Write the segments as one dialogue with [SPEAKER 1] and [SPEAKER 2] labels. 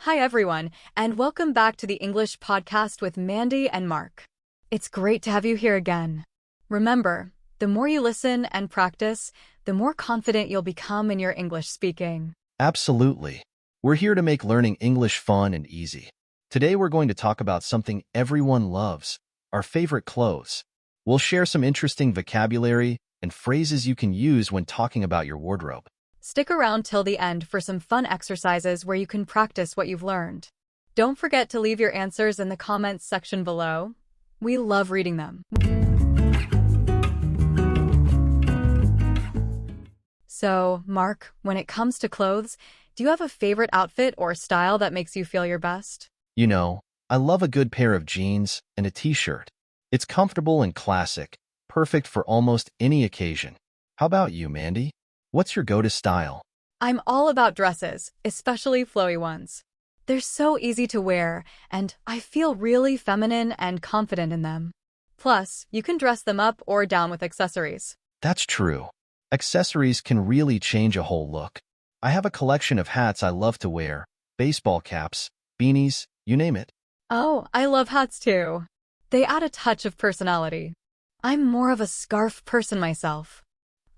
[SPEAKER 1] Hi, everyone, and welcome back to the English podcast with Mandy and Mark. It's great to have you here again. Remember, the more you listen and practice, the more confident you'll become in your English speaking.
[SPEAKER 2] Absolutely. We're here to make learning English fun and easy. Today we're going to talk about something everyone loves, our favorite clothes. We'll share some interesting vocabulary and phrases you can use when talking about your wardrobe.
[SPEAKER 1] Stick around till the end for some fun exercises where you can practice what you've learned. Don't forget to leave your answers in the comments section below. We love reading them. So, Mark, when it comes to clothes, do you have a favorite outfit or style that makes you feel your best?
[SPEAKER 2] You know, I love a good pair of jeans and a t-shirt. It's comfortable and classic, perfect for almost any occasion. How about you, Mandy? What's your go-to style?
[SPEAKER 1] I'm all about dresses, especially flowy ones. They're so easy to wear, and I feel really feminine and confident in them. Plus, you can dress them up or down with accessories.
[SPEAKER 2] That's true. Accessories can really change a whole look. I have a collection of hats I love to wear, baseball caps, beanies, you name it.
[SPEAKER 1] Oh, I love hats too. They add a touch of personality. I'm more of a scarf person myself.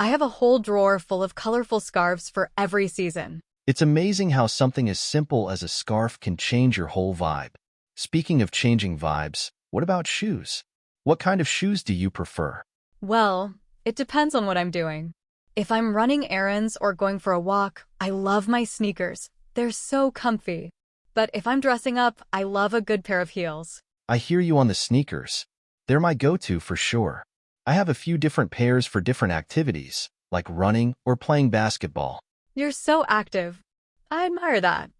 [SPEAKER 1] I have a whole drawer full of colorful scarves for every season.
[SPEAKER 2] It's amazing how something as simple as a scarf can change your whole vibe. Speaking of changing vibes, what about shoes? What kind of shoes do you prefer?
[SPEAKER 1] Well, it depends on what I'm doing. If I'm running errands or going for a walk, I love my sneakers. They're so comfy. But if I'm dressing up, I love a good pair of heels.
[SPEAKER 2] I hear you on the sneakers. They're my go-to for sure. I have a few different pairs for different activities, like running or playing basketball.
[SPEAKER 1] You're so active. I admire that.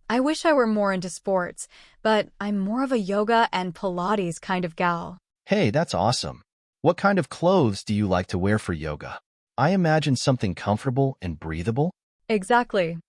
[SPEAKER 1] I wish I were more into sports, but I'm more of a yoga and Pilates kind of gal.
[SPEAKER 2] Hey, that's awesome. What kind of clothes do you like to wear for yoga? I imagine something comfortable and breathable.
[SPEAKER 1] Exactly.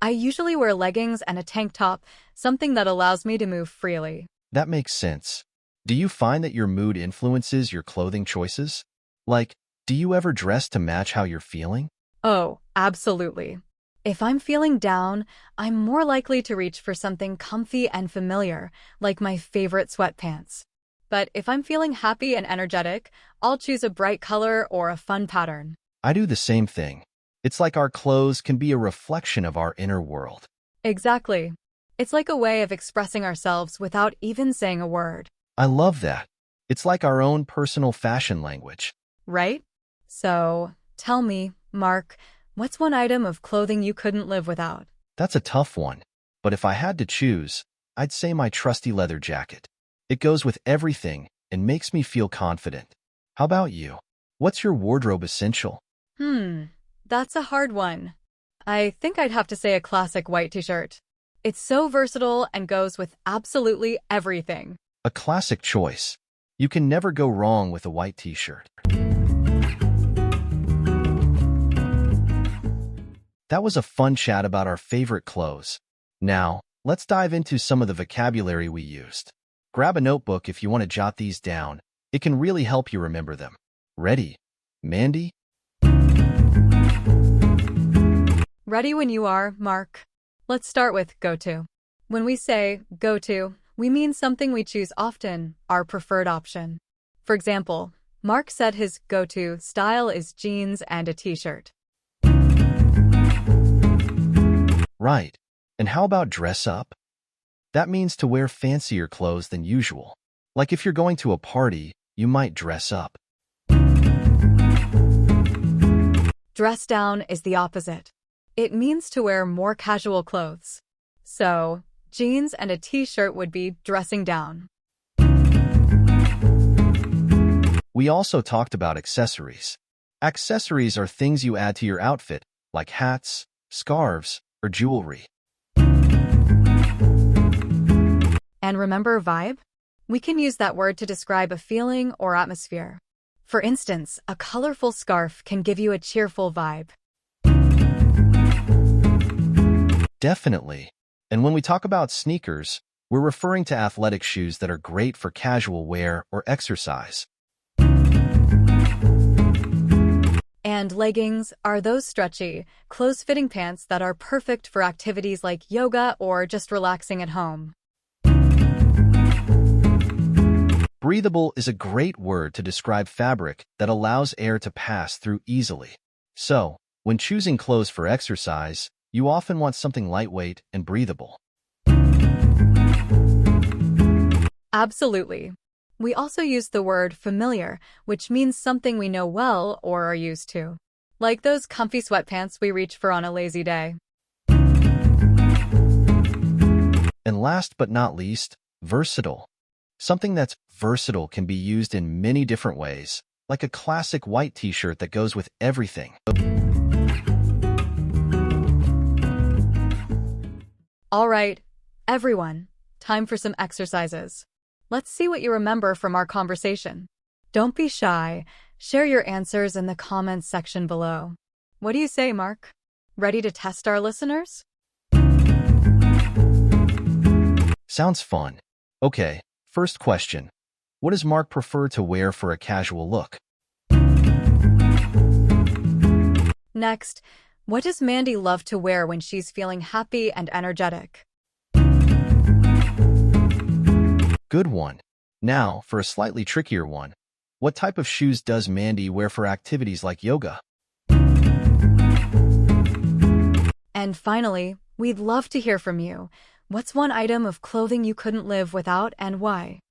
[SPEAKER 1] I usually wear leggings and a tank top, something that allows me to move freely.
[SPEAKER 2] That makes sense. Do you find that your mood influences your clothing choices? Like, do you ever dress to match how you're feeling?
[SPEAKER 1] Oh, absolutely. If I'm feeling down, I'm more likely to reach for something comfy and familiar, like my favorite sweatpants. But if I'm feeling happy and energetic, I'll choose a bright color or a fun pattern.
[SPEAKER 2] I do the same thing. It's like our clothes can be a reflection of our inner world.
[SPEAKER 1] Exactly. It's like a way of expressing ourselves without even saying a word.
[SPEAKER 2] I love that. It's like our own personal fashion language.
[SPEAKER 1] Right? So, tell me, Mark, what's one item of clothing you couldn't live without?
[SPEAKER 2] That's a tough one. But if I had to choose, I'd say my trusty leather jacket. It goes with everything and makes me feel confident. How about you? What's your wardrobe essential?
[SPEAKER 1] That's a hard one. I think I'd have to say a classic white t-shirt. It's so versatile and goes with absolutely everything.
[SPEAKER 2] A classic choice. You can never go wrong with a white t-shirt. That was a fun chat about our favorite clothes. Now, let's dive into some of the vocabulary we used. Grab a notebook if you want to jot these down. It can really help you remember them. Ready? Mandy?
[SPEAKER 1] Ready when you are, Mark. Let's start with go-to. When we say go-to, we mean something we choose often, our preferred option. For example, Mark said his go-to style is jeans and a t-shirt.
[SPEAKER 2] Right. And how about dress up? That means to wear fancier clothes than usual. Like if you're going to a party, you might dress up.
[SPEAKER 1] Dress down is the opposite. It means to wear more casual clothes. So, jeans and a t-shirt would be dressing down.
[SPEAKER 2] We also talked about accessories. Accessories are things you add to your outfit, like hats, scarves, or jewelry.
[SPEAKER 1] And remember vibe? We can use that word to describe a feeling or atmosphere. For instance, a colorful scarf can give you a cheerful vibe.
[SPEAKER 2] Definitely. And when we talk about sneakers, we're referring to athletic shoes that are great for casual wear or exercise.
[SPEAKER 1] And leggings are those stretchy, close-fitting pants that are perfect for activities like yoga or just relaxing at home.
[SPEAKER 2] Breathable is a great word to describe fabric that allows air to pass through easily. So, when choosing clothes for exercise, you often want something lightweight and breathable.
[SPEAKER 1] Absolutely. We also use the word familiar, which means something we know well or are used to. Like those comfy sweatpants we reach for on a lazy day.
[SPEAKER 2] And last but not least, versatile. Something that's versatile can be used in many different ways, like a classic white t-shirt that goes with everything.
[SPEAKER 1] All right, everyone, time for some exercises. Let's see what you remember from our conversation. Don't be shy. Share your answers in the comments section below. What do you say, Mark? Ready to test our listeners?
[SPEAKER 2] Sounds fun. Okay, first question. What does Mark prefer to wear for a casual look?
[SPEAKER 1] Next, what does Mandy love to wear when she's feeling happy and energetic?
[SPEAKER 2] Good one. Now, for a slightly trickier one. What type of shoes does Mandy wear for activities like yoga?
[SPEAKER 1] And finally, we'd love to hear from you. What's one item of clothing you couldn't live without and why?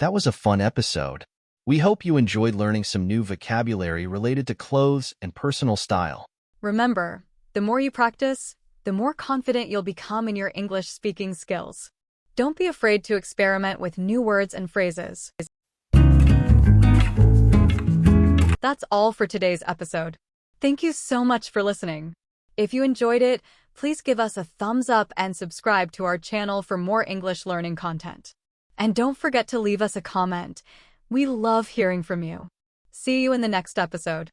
[SPEAKER 2] That was a fun episode. We hope you enjoyed learning some new vocabulary related to clothes and personal style.
[SPEAKER 1] Remember, the more you practice, the more confident you'll become in your English speaking skills. Don't be afraid to experiment with new words and phrases. That's all for today's episode. Thank you so much for listening. If you enjoyed it, please give us a thumbs up and subscribe to our channel for more English learning content. And don't forget to leave us a comment. We love hearing from you. See you in the next episode.